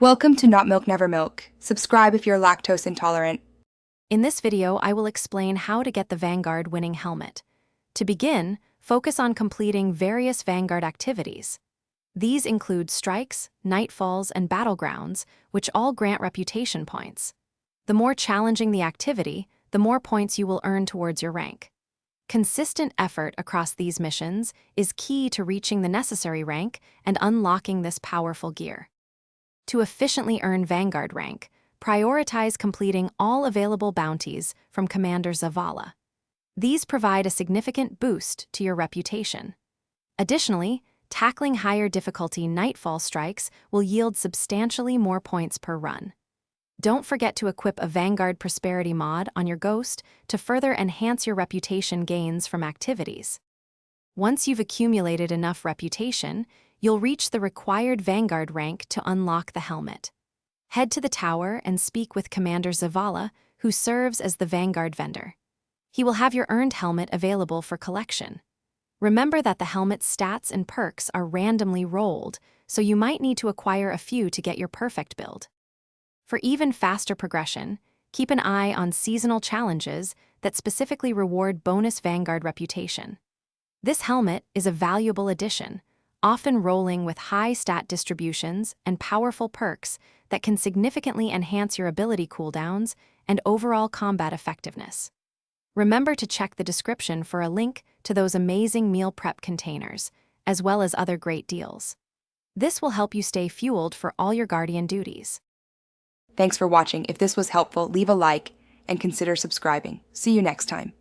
Welcome to Not Milk Never Milk. Subscribe if you're lactose intolerant. In this video, I will explain how to get the Vanguard winning helmet. To begin, focus on completing various Vanguard activities. These include strikes, nightfalls, and battlegrounds, which all grant reputation points. The more challenging the activity, the more points you will earn towards your rank. Consistent effort across these missions is key to reaching the necessary rank and unlocking this powerful gear. To efficiently earn Vanguard rank, prioritize completing all available bounties from Commander Zavala. These provide a significant boost to your reputation. Additionally, tackling higher difficulty nightfall strikes will yield substantially more points per run. Don't forget to equip a Vanguard Prosperity mod on your Ghost to further enhance your reputation gains from activities. Once you've accumulated enough reputation, you'll reach the required Vanguard rank to unlock the helmet. Head to the tower and speak with Commander Zavala, who serves as the Vanguard vendor. He will have your earned helmet available for collection. Remember that the helmet's stats and perks are randomly rolled, so you might need to acquire a few to get your perfect build. For even faster progression, keep an eye on seasonal challenges that specifically reward bonus Vanguard reputation. This helmet is a valuable addition, often rolling with high stat distributions and powerful perks that can significantly enhance your ability cooldowns and overall combat effectiveness. Remember to check the description for a link to those amazing meal prep containers, as well as other great deals. This will help you stay fueled for all your Guardian duties. Thanks for watching. If this was helpful, leave a like and consider subscribing. See you next time.